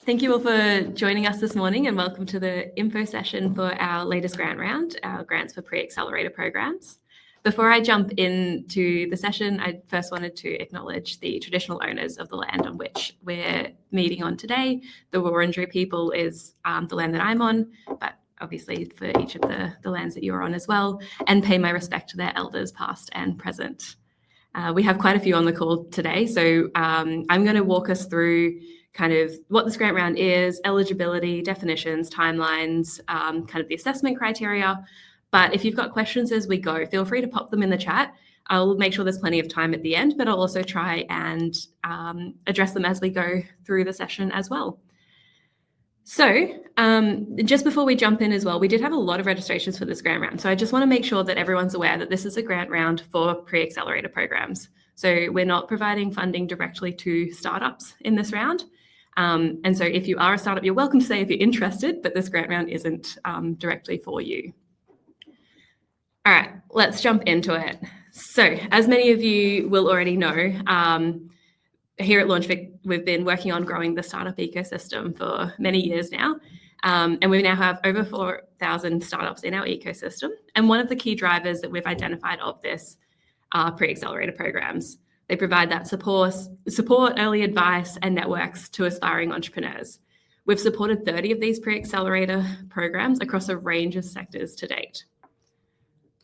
Thank you all for joining us this morning and welcome to the info session for our latest grant round, our grants for pre-accelerator programs. Before I jump into the session, I first wanted to acknowledge the traditional owners of the land on which we're meeting on today. The Wurundjeri people is the land that I'm on, but obviously for each of the lands that you're on as well, and pay my respect to their elders past and present. We have quite a few on the call today, so I'm going to walk us through kind of what this grant round is, eligibility, definitions, timelines, kind of the assessment criteria. But if you've got questions as we go, feel free to pop them in the chat. I'll make sure there's plenty of time at the end, but I'll also try and address them as we go through the session as well. So just before we jump in as well, we did have a lot of registrations for this grant round. So I just want to make sure that everyone's aware that this is a grant round for pre-accelerator programs. So we're not providing funding directly to startups in this round. And so if you are a startup, you're welcome to say if you're interested, but this grant round isn't directly for you. All right, let's jump into it. So as many of you will already know, here at LaunchVic, we've been working on growing the startup ecosystem for many years now. And we now have over 4,000 startups in our ecosystem. And one of the key drivers that we've identified of this are pre-accelerator programs. They provide that support, early advice, and networks to aspiring entrepreneurs. We've supported 30 of these pre-accelerator programs across a range of sectors to date.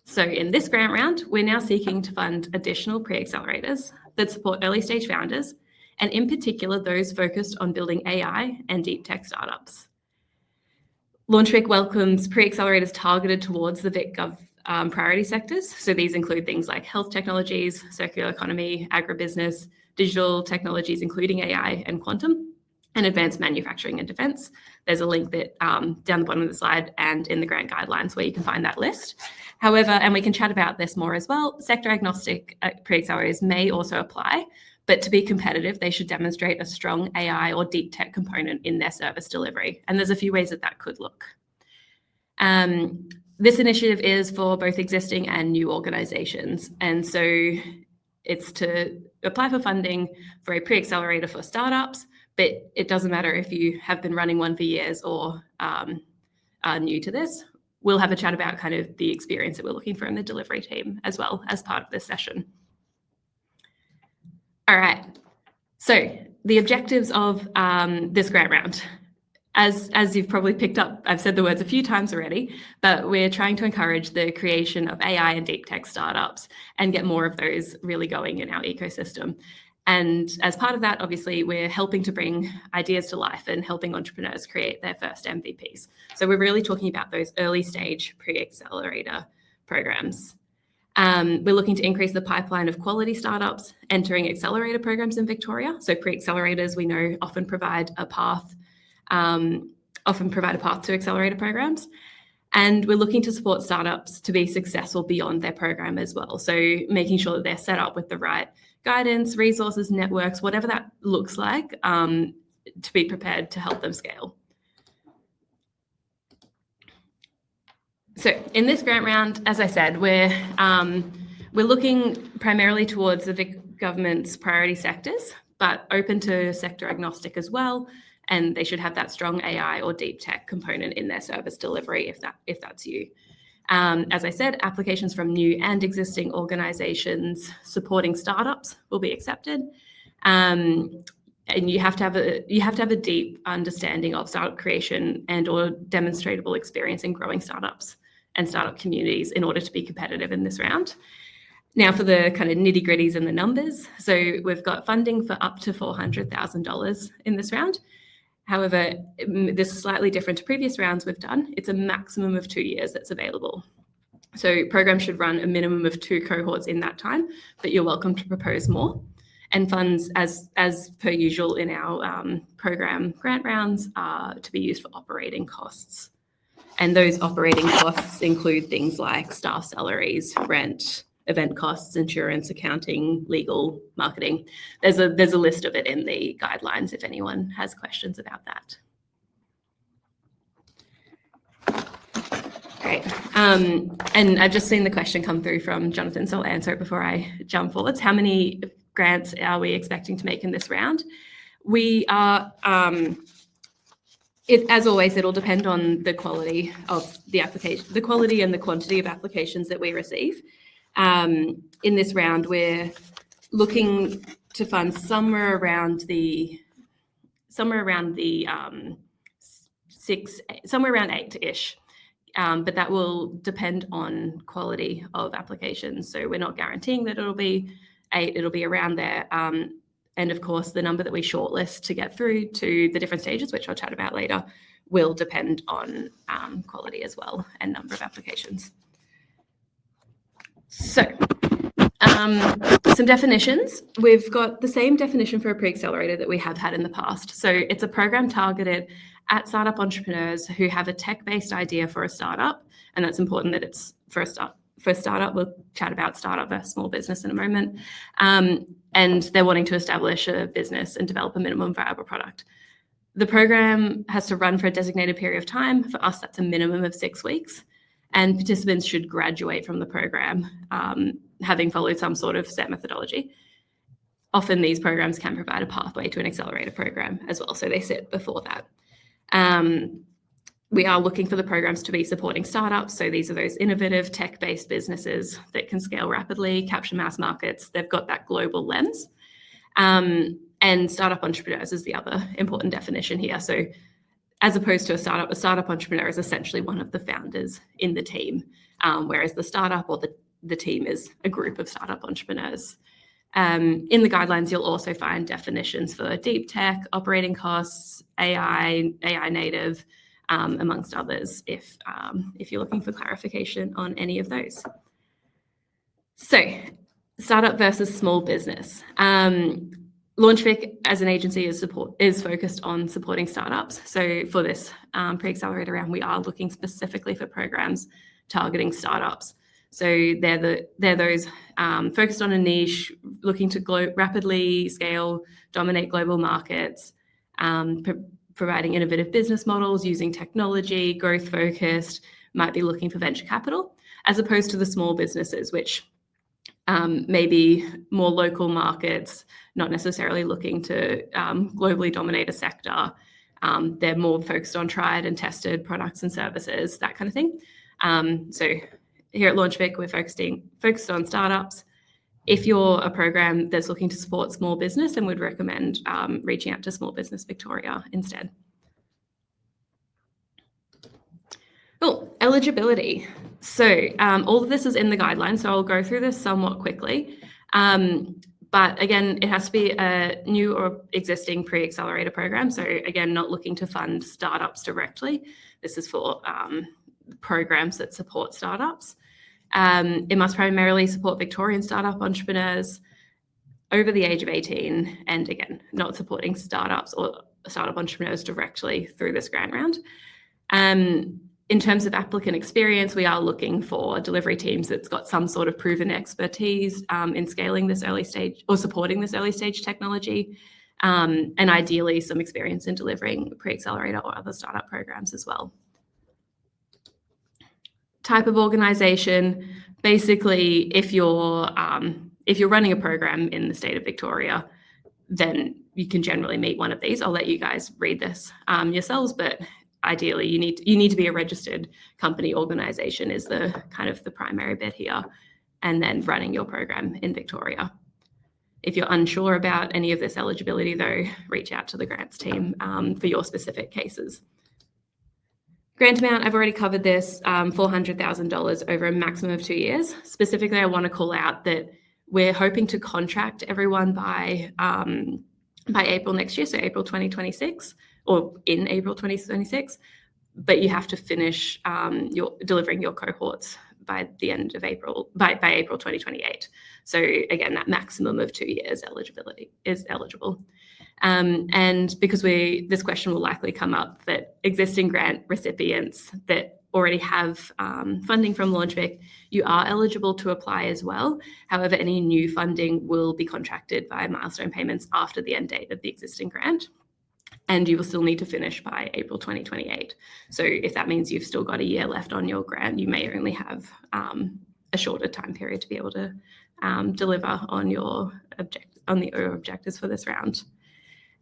So in this grant round, we're now seeking to fund additional pre-accelerators that support early stage founders, and in particular, those focused on building AI and deep tech startups. LaunchVic welcomes pre-accelerators targeted towards the VicGov priority sectors. So these include things like health technologies, circular economy, agribusiness, digital technologies, including AI and quantum, and advanced manufacturing and defense. There's a link that down the bottom of the slide and in the grant guidelines where you can find that list. However, and we can chat about this more as well, sector agnostic pre-accelerators may also apply, but to be competitive, they should demonstrate a strong AI or deep tech component in their service delivery. And there's a few ways that could look. This initiative is for both existing and new organizations. And so it's to apply for funding for a pre-accelerator for startups, but it doesn't matter if you have been running one for years or are new to this. We'll have a chat about kind of the experience that we're looking for in the delivery team as well as part of this session. All right, so the objectives of this grant round. As you've probably picked up, I've said the words a few times already, but we're trying to encourage the creation of AI and deep tech startups and get more of those really going in our ecosystem. And as part of that, obviously, we're helping to bring ideas to life and helping entrepreneurs create their first MVPs. So we're really talking about those early stage pre-accelerator programs. We're looking to increase the pipeline of quality startups entering accelerator programs in Victoria. So pre-accelerators, we know, often provide a path to accelerator programs. And we're looking to support startups to be successful beyond their program as well. So making sure that they're set up with the right guidance, resources, networks, whatever that looks like, to be prepared to help them scale. So in this grant round, as I said, we're looking primarily towards the Vic government's priority sectors, but open to sector agnostic as well. And they should have that strong AI or deep tech component in their service delivery if that's you. As I said, applications from new and existing organizations supporting startups will be accepted. And you have to have a deep understanding of startup creation and or demonstrable experience in growing startups and startup communities in order to be competitive in this round. Now for the kind of nitty gritties and the numbers. So we've got funding for up to $400,000 in this round. However, this is slightly different to previous rounds we've done. It's a maximum of 2 years that's available. So programs should run a minimum of 2 cohorts in that time, but you're welcome to propose more. And funds, as per usual in our program grant rounds, are to be used for operating costs. And those operating costs include things like staff salaries, rent, event costs, insurance, accounting, legal, marketing. There's a list of it in the guidelines if anyone has questions about that. Great. And I've just seen the question come through from Jonathan, so I'll answer it before I jump forwards. How many grants are we expecting to make in this round? We are As always, it'll depend on the quality of the application, the quality and the quantity of applications that we receive. In this round, we're looking to fund somewhere around 8-ish. But that will depend on quality of applications. So we're not guaranteeing that it'll be 8, it'll be around there. And of course, the number that we shortlist to get through to the different stages, which I'll chat about later, will depend on quality as well and number of applications. So some definitions. We've got the same definition for a pre-accelerator that we have had in the past. So it's a program targeted at startup entrepreneurs who have a tech-based idea for a startup, and that's important that it's for a startup. We'll chat about startup versus small business in a moment. And they're wanting to establish a business and develop a minimum viable product. The program has to run for a designated period of time. For us, that's a minimum of 6 weeks. And participants should graduate from the program having followed some sort of set methodology. Often these programs can provide a pathway to an accelerator program as well, so they sit before that. We are looking for the programs to be supporting startups. So these are those innovative tech-based businesses that can scale rapidly, capture mass markets. They've got that global lens. And startup entrepreneurs is the other important definition here. So as opposed to a startup entrepreneur is essentially one of the founders in the team, whereas the startup or the team is a group of startup entrepreneurs. In the guidelines, you'll also find definitions for deep tech, operating costs, AI native, amongst others, if you're looking for clarification on any of those. So, startup versus small business. LaunchVic as an agency is focused on supporting startups. So for this pre-accelerator round, we are looking specifically for programs targeting startups. So they're those focused on a niche, looking to rapidly scale, dominate global markets, providing innovative business models, using technology, growth focused, might be looking for venture capital, as opposed to the small businesses, which may be more local markets, not necessarily looking to globally dominate a sector. They're more focused on tried and tested products and services, that kind of thing. So here at LaunchVic, we're focused on startups. If you're a program that's looking to support small business, then we'd recommend reaching out to Small Business Victoria instead. Cool. Eligibility. So all of this is in the guidelines, so I'll go through this somewhat quickly. But again, it has to be a new or existing pre-accelerator program. So again, not looking to fund startups directly. This is for programs that support startups. It must primarily support Victorian startup entrepreneurs over the age of 18, and again, not supporting startups or startup entrepreneurs directly through this grant round. In terms of applicant experience, we are looking for delivery teams that's got some sort of proven expertise in scaling this early stage or supporting this early stage technology, and ideally some experience in delivering pre-accelerator or other startup programs as well. Type of organization, basically, if you're running a program in the state of Victoria, then you can generally meet one of these. I'll let you guys read this yourselves, but ideally you need to be a registered company organization is the kind of the primary bit here, and then running your program in Victoria. If you're unsure about any of this eligibility though, reach out to the grants team for your specific cases. Grant amount, I've already covered this, $400,000 over a maximum of 2 years. Specifically, I want to call out that we're hoping to contract everyone by April next year, so April 2026, or in April 2026, but you have to finish delivering your cohorts by the end of April, by April 2028. So again, that maximum of 2 years eligibility is eligible. And because this question will likely come up, that existing grant recipients that already have funding from LaunchVic, you are eligible to apply as well. However, any new funding will be contracted via milestone payments after the end date of the existing grant, and you will still need to finish by April 2028. So if that means you've still got a year left on your grant, you may only have a shorter time period to be able to deliver on your objectives for this round.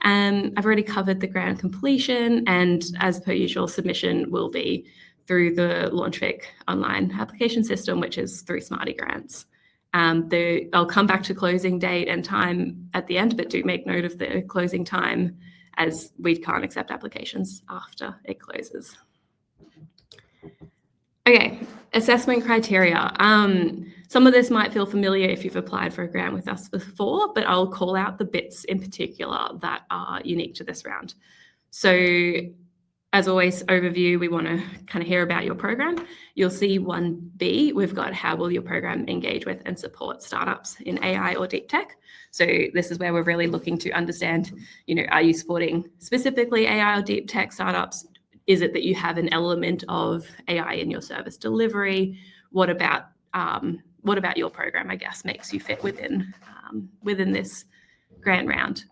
I've already covered the grant completion, and as per usual, submission will be through the LaunchVic online application system, which is through Smarty Grants. I'll come back to closing date and time at the end, but do make note of the closing time, as we can't accept applications after it closes. Okay, assessment criteria. Some of this might feel familiar if you've applied for a grant with us before, but I'll call out the bits in particular that are unique to this round. So as always, overview, we want to kind of hear about your program. You'll see 1B, we've got how will your program engage with and support startups in AI or deep tech. So this is where we're really looking to understand, are you supporting specifically AI or deep tech startups? Is it that you have an element of AI in your service delivery? What about your program, I guess, makes you fit within this grant round?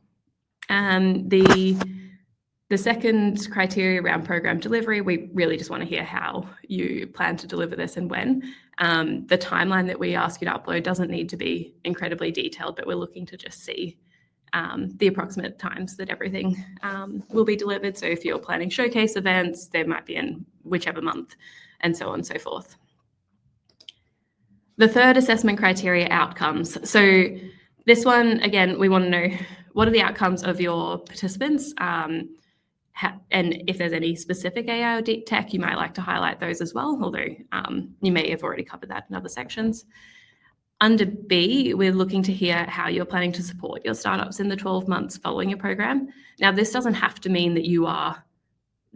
The second criteria around program delivery, we really just want to hear how you plan to deliver this and when. The timeline that we ask you to upload doesn't need to be incredibly detailed, but we're looking to just see the approximate times that everything will be delivered. So if you're planning showcase events, they might be in whichever month, and so on and so forth. The third assessment criteria, outcomes. So this one, again, we want to know what are the outcomes of your participants, and if there's any specific AI or deep tech, you might like to highlight those as well, although you may have already covered that in other sections. Under B, we're looking to hear how you're planning to support your startups in the 12 months following your program. Now, this doesn't have to mean that you are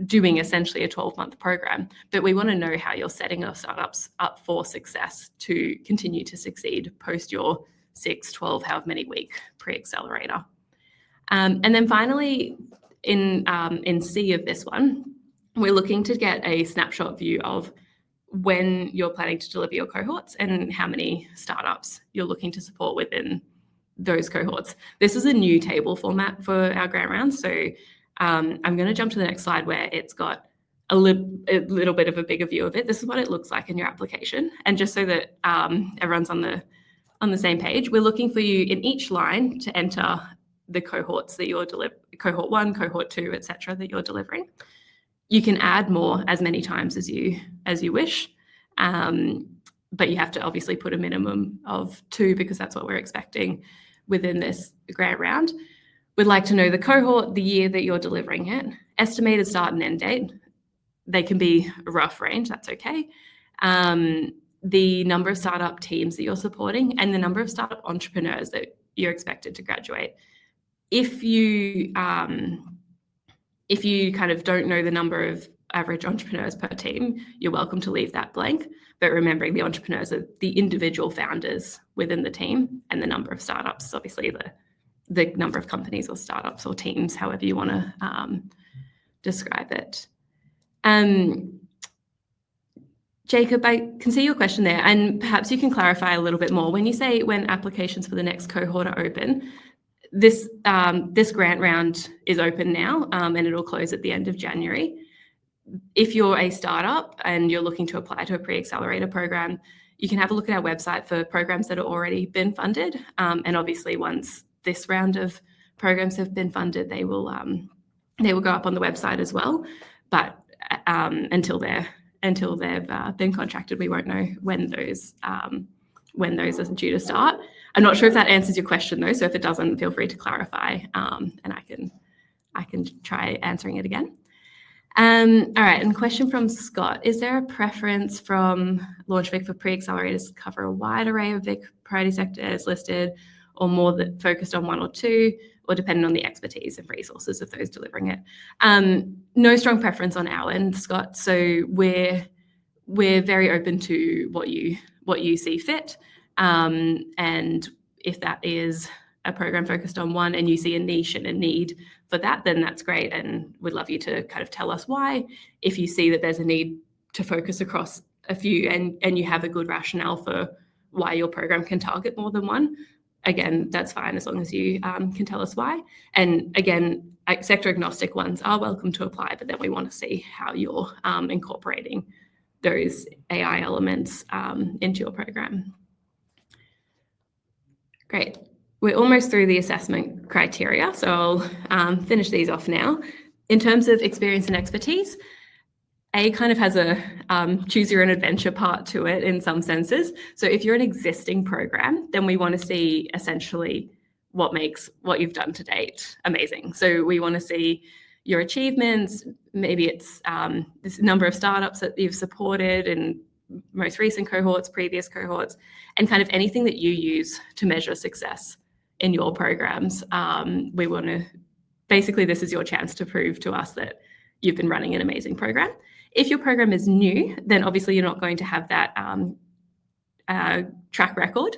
doing essentially a 12-month program, but we want to know how you're setting your startups up for success to continue to succeed post your 6, 12, however many week pre-accelerator. And then finally, in C of this one, we're looking to get a snapshot view of when you're planning to deliver your cohorts and how many startups you're looking to support within those cohorts. This is a new table format for our grant round, so I'm going to jump to the next slide where it's got a little bit of a bigger view of it. This is what it looks like in your application, and just so that everyone's on the same page, we're looking for you in each line to enter the cohorts that you're delivering, cohort 1, cohort 2, etc., that you're delivering. You can add more as many times as you wish, but you have to obviously put a minimum of 2 because that's what we're expecting within this grant round. We'd like to know the cohort, the year that you're delivering it, estimated start and end date. They can be a rough range, that's okay. The number of startup teams that you're supporting and the number of startup entrepreneurs that you're expected to graduate. If you kind of don't know the number of average entrepreneurs per team, you're welcome to leave that blank. But remembering the entrepreneurs are the individual founders within the team, and the number of startups is obviously the number of companies or startups or teams, however you want to describe it. Jacob, I can see your question there, and perhaps you can clarify a little bit more. When you say when applications for the next cohort are open, this grant round is open now, and it'll close at the end of January. If you're a startup and you're looking to apply to a pre-accelerator program, you can have a look at our website for programs that have already been funded. And obviously, once this round of programs have been funded, they will go up on the website as well. But until they've been contracted, we won't know when those are due to start. I'm not sure if that answers your question though, so if it doesn't, feel free to clarify, and I can try answering it again. All right, and question from Scott. Is there a preference from LaunchVic for pre-accelerators to cover a wide array of Vic priority sectors listed, or more that focused on 1 or 2, or depending on the expertise and resources of those delivering it? No strong preference on our end, Scott. So we're very open to what you see fit. And if that is a program focused on 1 and you see a niche and a need for that, then that's great. And we'd love you to kind of tell us why. If you see that there's a need to focus across a few and you have a good rationale for why your program can target more than 1, again, that's fine as long as you can tell us why. And again, sector agnostic ones are welcome to apply, but then we want to see how you're incorporating those AI elements into your program. Great. We're almost through the assessment criteria. So I'll finish these off now. In terms of experience and expertise, A kind of has a choose your own adventure part to it in some senses. So if you're an existing program, then we want to see essentially what makes what you've done to date amazing. So we want to see your achievements. Maybe it's this number of startups that you've supported in most recent cohorts, previous cohorts, and kind of anything that you use to measure success in your programs. We want to, basically, this is your chance to prove to us that you've been running an amazing program. If your program is new, then obviously you're not going to have that track record.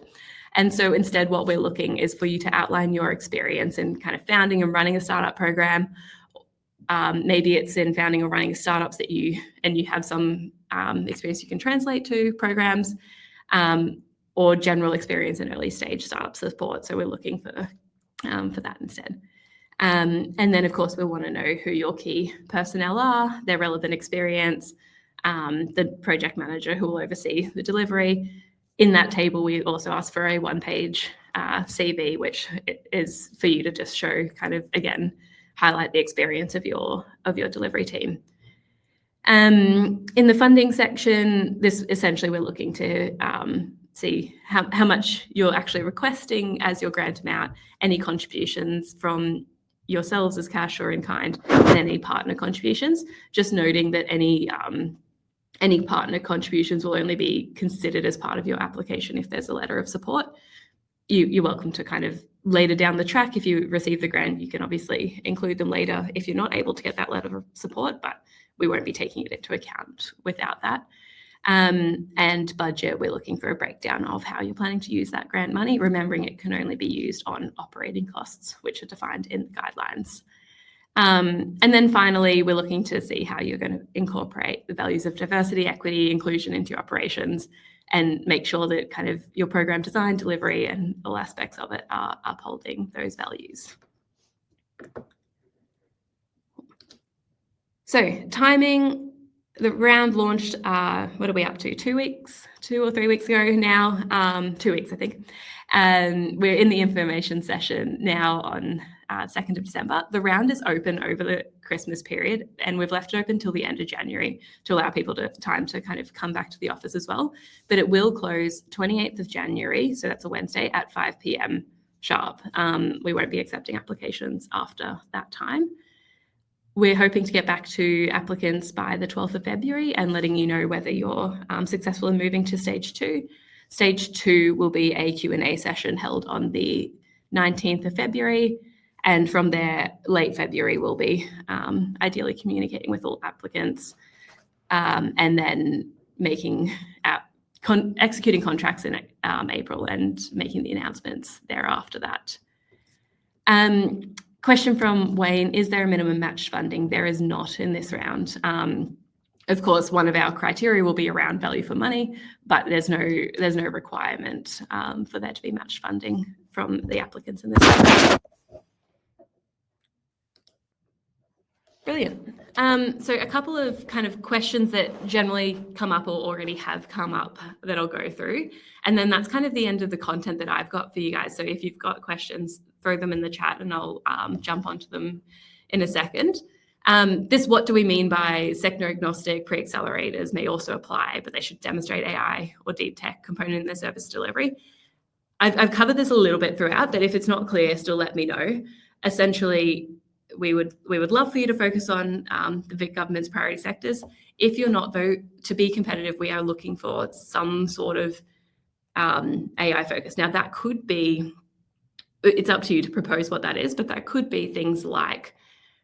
And so instead, what we're looking is for you to outline your experience in kind of founding and running a startup program. Maybe it's in founding or running startups that you have some experience you can translate to programs, or general experience in early stage startup support. So we're looking for that instead. And then, of course, we want to know who your key personnel are, their relevant experience, the project manager who will oversee the delivery. In that table, we also ask for a one-page CV, which is for you to just show, kind of, again, highlight the experience of your delivery team. In the funding section, this essentially we're looking to see how much you're actually requesting as your grant amount, any contributions from yourselves as cash or in kind, and any partner contributions. Just noting that any partner contributions will only be considered as part of your application if there's a letter of support. You're welcome to kind of later down the track, if you receive the grant, you can obviously include them later if you're not able to get that letter of support, but we won't be taking it into account without that. And budget, we're looking for a breakdown of how you're planning to use that grant money, remembering it can only be used on operating costs, which are defined in the guidelines. And then finally, we're looking to see how you're going to incorporate the values of diversity, equity, inclusion into your operations, and make sure that kind of your program design, delivery, and all aspects of it are upholding those values. So timing, the round launched, what are we up to? 2 weeks, 2 or 3 weeks ago now, 2 weeks, I think. And we're in the information session now on 2nd of December. The round is open over the Christmas period, and we've left it open till the end of January to allow people time to kind of come back to the office as well. But it will close 28th of January, so that's a Wednesday, at 5 p.m. sharp. We won't be accepting applications after that time. We're hoping to get back to applicants by the 12th of February and letting you know whether you're successful in moving to stage 2. Stage 2 will be a Q&A session held on the 19th of February. And from there, late February, we'll be ideally communicating with all applicants, and then executing contracts in April and making the announcements thereafter that. Question from Wayne, is there a minimum match funding? There is not in this round. Of course, one of our criteria will be around value for money, but there's no requirement for there to be match funding from the applicants in this round. Brilliant. So a couple of kind of questions that generally come up or already have come up that I'll go through. And then that's kind of the end of the content that I've got for you guys. So if you've got questions, throw them in the chat and I'll jump onto them in a second. What do we mean by sector-agnostic pre-accelerators may also apply, but they should demonstrate AI or deep tech component in their service delivery. I've covered this a little bit throughout, but if it's not clear, still let me know. Essentially, we would love for you to focus on the Vic government's priority sectors. If you're not, though, to be competitive, we are looking for some sort of AI focus. Now, that could be, it's up to you to propose what that is, but that could be things like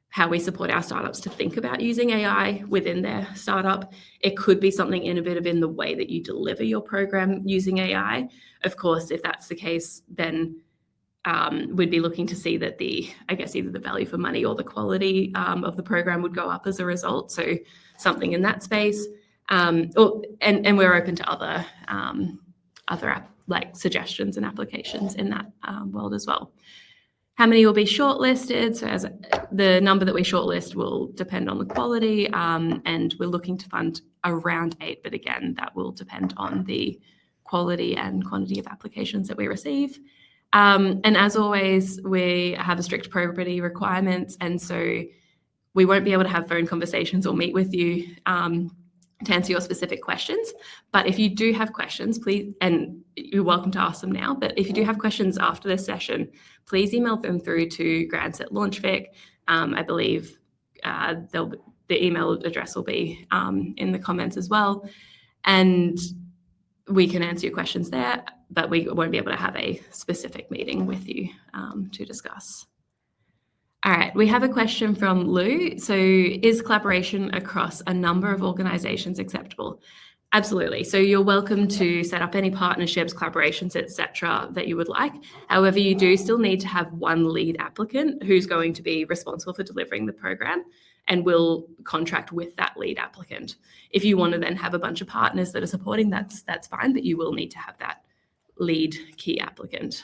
how we support our startups to think about using AI within their startup. It could be something innovative in the way that you deliver your program using AI. Of course, if that's the case, then we'd be looking to see that either the value for money or the quality of the program would go up as a result. So something in that space, and we're open to other like suggestions and applications in that world as well. How many will be shortlisted? So as the number that we shortlist will depend on the quality, and we're looking to fund around 8, but again, that will depend on the quality and quantity of applications that we receive. And as always, we have a strict probity requirements, and so we won't be able to have phone conversations or meet with you to answer your specific questions. But if you do have questions, please, and you're welcome to ask them now, but if you do have questions after this session, please email them through to grants@LaunchVic. I believe the email address will be in the comments as well. And we can answer your questions there, but we won't be able to have a specific meeting with you to discuss. All right, we have a question from Lou. So is collaboration across a number of organizations acceptable? Absolutely. So you're welcome to set up any partnerships, collaborations, etc., that you would like. However, you do still need to have one lead applicant who's going to be responsible for delivering the program and will contract with that lead applicant. If you want to then have a bunch of partners that are supporting, that's fine, but you will need to have that lead key applicant.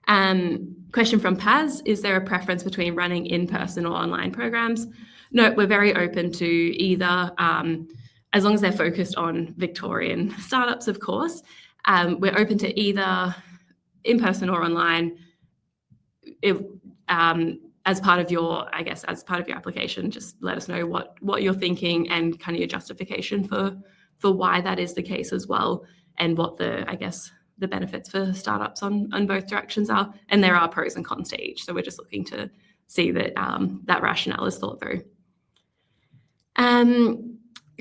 Question from Paz, is there a preference between running in-person or online programs? No, we're very open to either, as long as they're focused on Victorian startups, of course. We're open to either in-person or online. As part of your application, just let us know what you're thinking and kind of your justification for why that is the case as well, and what the benefits for startups on both directions are. And there are pros and cons to each. So we're just looking to see that that rationale is thought through.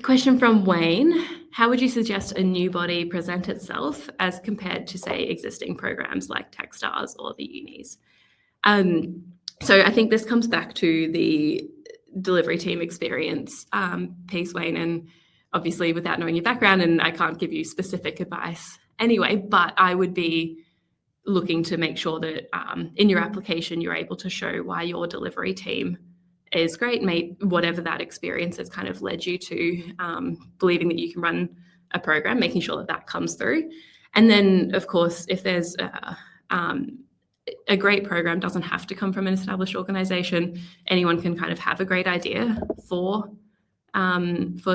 Question from Wayne, how would you suggest a new body present itself as compared to, say, existing programs like Techstars or the unis? So I think this comes back to the delivery team experience piece, Wayne, and obviously without knowing your background, and I can't give you specific advice anyway, but I would be looking to make sure that in your application, you're able to show why your delivery team is great, whatever that experience has kind of led you to believing that you can run a program, making sure that that comes through. And then, of course, if there's a great program doesn't have to come from an established organization. Anyone can kind of have a great idea for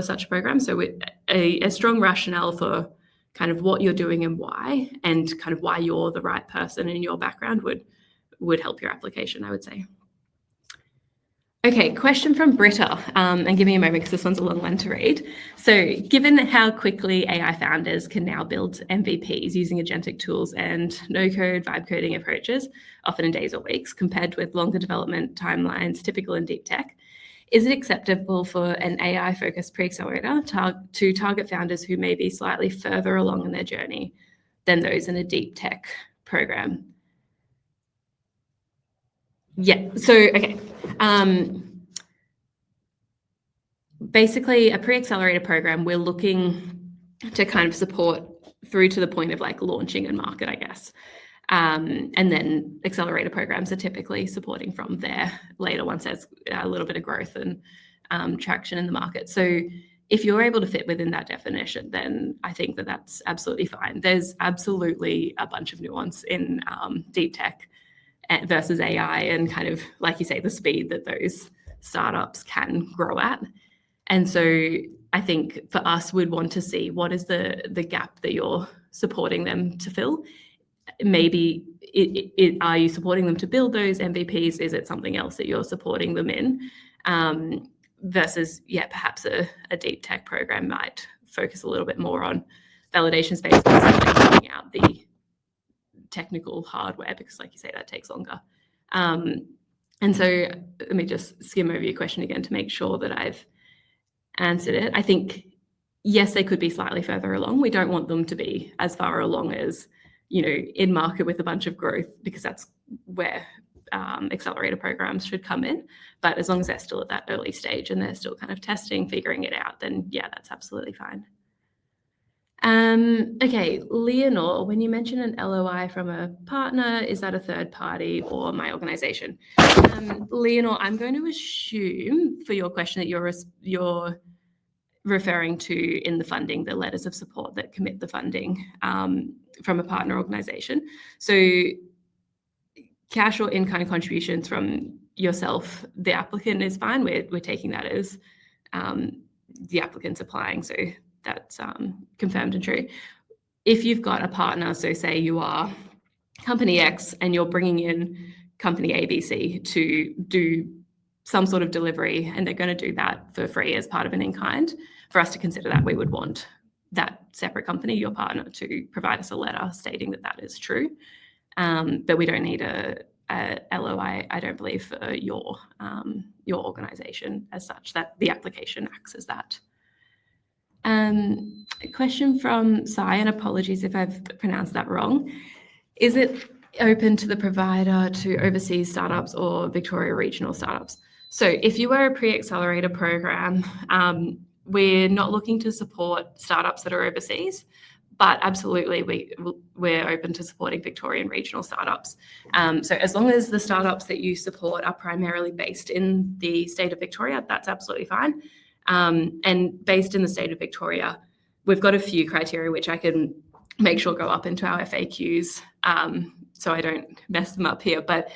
such a program. So a strong rationale for kind of what you're doing and why, and kind of why you're the right person in your background would help your application, I would say. Okay, question from Britta, and give me a moment because this one's a long one to read. So given how quickly AI founders can now build MVPs using agentic tools and no-code vibe coding approaches, often in days or weeks, compared with longer development timelines typical in deep tech, is it acceptable for an AI-focused pre-accelerator to target founders who may be slightly further along in their journey than those in a deep tech program? Yeah, so, okay. Basically, a pre-accelerator program, we're looking to kind of support through to the point of like launching and market, I guess. And then accelerator programs are typically supporting from there later once there's a little bit of growth and traction in the market. So if you're able to fit within that definition, then I think that that's absolutely fine. There's absolutely a bunch of nuance in deep tech versus AI and kind of, like you say, the speed that those startups can grow at. And so I think for us, we'd want to see what is the gap that you're supporting them to fill. Maybe are you supporting them to build those MVPs? Is it something else that you're supporting them in? Versus, perhaps a deep tech program might focus a little bit more on validation space, figuring out the technical hardware, because like you say, that takes longer. And so let me just skim over your question again to make sure that I've answered it. I think, yes, they could be slightly further along. We don't want them to be as far along as, in market with a bunch of growth, because that's where accelerator programs should come in. But as long as they're still at that early stage and they're still kind of testing, figuring it out, then yeah, that's absolutely fine. Okay, Leonore, when you mention an LOI from a partner, is that a third party or my organization? Leonore, I'm going to assume for your question that you're referring to in the funding, the letters of support that commit the funding from a partner organization. So cash or in-kind contributions from yourself, the applicant, is fine. We're taking that as the applicant's applying, so that's confirmed and true. If you've got a partner, so say you are company X and you're bringing in company ABC to do some sort of delivery, and they're going to do that for free as part of an in-kind, for us to consider that, we would want that separate company, your partner, to provide us a letter stating that that is true. But we don't need a LOI, I don't believe, for your organisation as such, that the application acts as that. A question from Sai, and apologies if I've pronounced that wrong. Is it open to the provider to overseas startups or Victoria regional startups? So if you were a pre-accelerator program, we're not looking to support startups that are overseas, but absolutely we're open to supporting Victorian regional startups. So as long as the startups that you support are primarily based in the state of Victoria, that's absolutely fine. And based in the state of Victoria, we've got a few criteria which I can make sure go up into our FAQs, so I don't mess them up here. But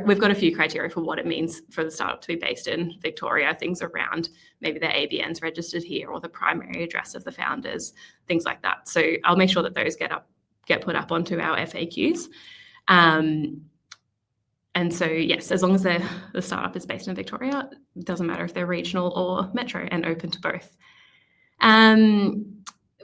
we've got a few criteria for what it means for the startup to be based in Victoria, things around maybe the ABN's registered here or the primary address of the founders, things like that. So I'll make sure that those get put up onto our FAQs. And so, yes, as long as the startup is based in Victoria, it doesn't matter if they're regional or metro, and open to both.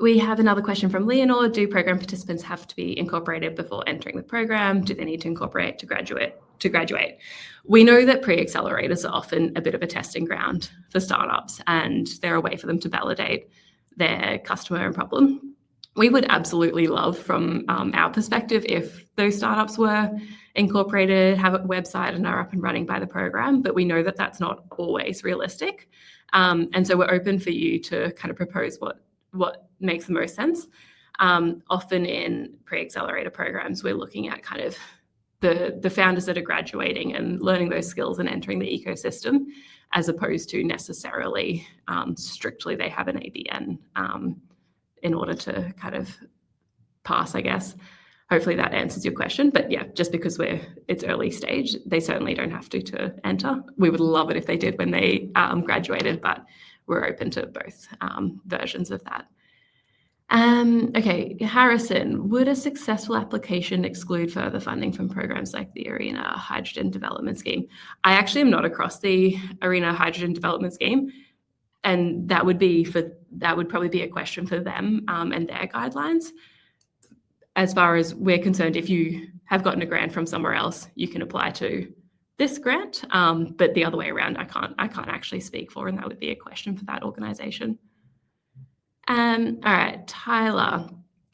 We have another question from Leonore. Do program participants have to be incorporated before entering the program? Do they need to incorporate to graduate? We know that pre-accelerators are often a bit of a testing ground for startups, and they're a way for them to validate their customer and problem. We would absolutely love, from our perspective, if those startups were incorporated, have a website, and are up and running by the program, but we know that that's not always realistic. And so we're open for you to kind of propose what makes the most sense. Often in pre-accelerator programs, we're looking at kind of the founders that are graduating and learning those skills and entering the ecosystem, as opposed to necessarily strictly they have an ABN in order to kind of pass, I guess. Hopefully that answers your question. But yeah, just because it's early stage, they certainly don't have to enter. We would love it if they did when they graduated, but we're open to both versions of that. Okay, Harrison, would a successful application exclude further funding from programs like the ARENA Hydrogen Development Scheme? I actually am not across the ARENA Hydrogen Development Scheme, and that would probably be a question for them and their guidelines. As far as we're concerned, if you have gotten a grant from somewhere else, you can apply to this grant, but the other way around, I can't actually speak for, and that would be a question for that organisation. All right, Tyler,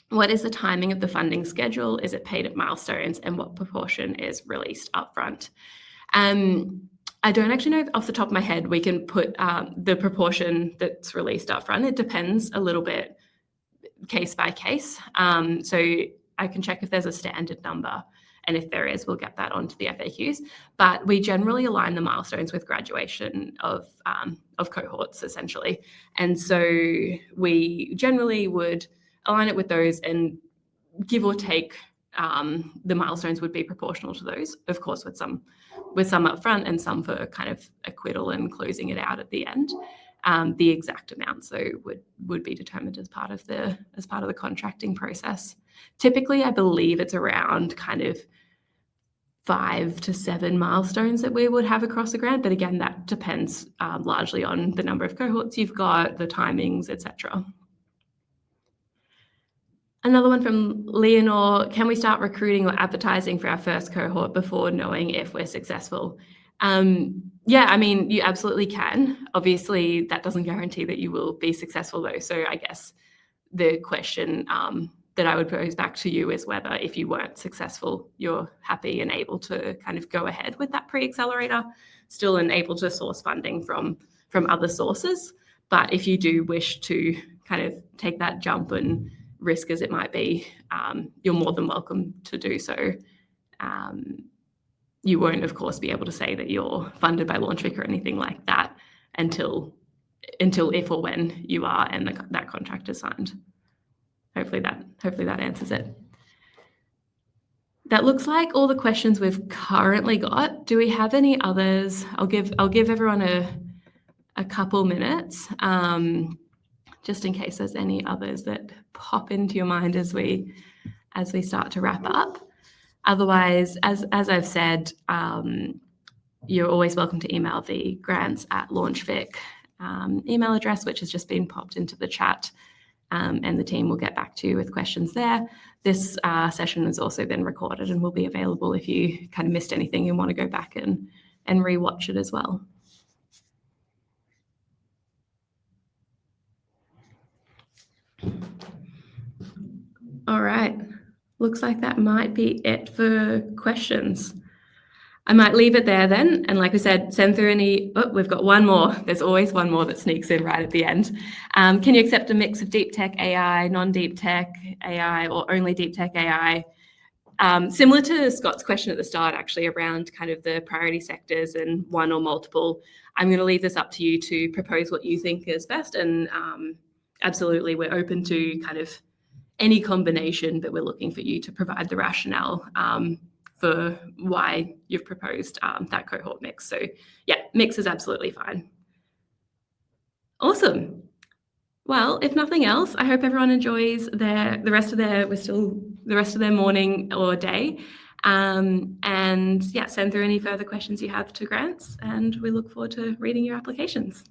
what is the timing of the funding schedule? Is it paid at milestones, and what proportion is released upfront? I don't actually know off the top of my head. We can put the proportion that's released upfront. It depends a little bit case by case. So I can check if there's a standard number, and if there is, we'll get that onto the FAQs. But we generally align the milestones with graduation of cohorts, essentially. And so we generally would align it with those, and give or take, the milestones would be proportional to those, of course, with some upfront and some for kind of acquittal and closing it out at the end. The exact amount would be determined as part of the contracting process. Typically, I believe it's around kind of 5 to 7 milestones that we would have across the grant, but again, that depends largely on the number of cohorts you've got, the timings, etc. Another one from Leonore: can we start recruiting or advertising for our first cohort before knowing if we're successful? Yeah, I mean, you absolutely can. Obviously, that doesn't guarantee that you will be successful, though. So I guess the question that I would pose back to you is whether, if you weren't successful, you're happy and able to kind of go ahead with that pre-accelerator, still and able to source funding from other sources. But if you do wish to kind of take that jump, and risk as it might be, you're more than welcome to do so. You won't, of course, be able to say that you're funded by LaunchVic or anything like that until if or when you are and that contract is signed. Hopefully that answers it. That looks like all the questions we've currently got. Do we have any others? I'll give everyone a couple minutes, just in case there's any others that pop into your mind as we start to wrap up. Otherwise, as I've said, you're always welcome to email the grants@LaunchVic email address, which has just been popped into the chat, and the team will get back to you with questions there. This session has also been recorded and will be available if you kind of missed anything and want to go back and rewatch it as well. All right, looks like that might be it for questions. I might leave it there then, and like we said, send through any. Oh, we've got one more. There's always one more that sneaks in right at the end. Can you accept a mix of deep tech AI, non-deep tech AI, or only deep tech AI? Similar to Scott's question at the start, actually, around kind of the priority sectors and one or multiple, I'm going to leave this up to you to propose what you think is best. And absolutely, we're open to kind of any combination, but we're looking for you to provide the rationale for why you've proposed that cohort mix. So yeah, mix is absolutely fine. Awesome. Well, if nothing else, I hope everyone enjoys the rest of their morning or day. And yeah, send through any further questions you have to grants, and we look forward to reading your applications.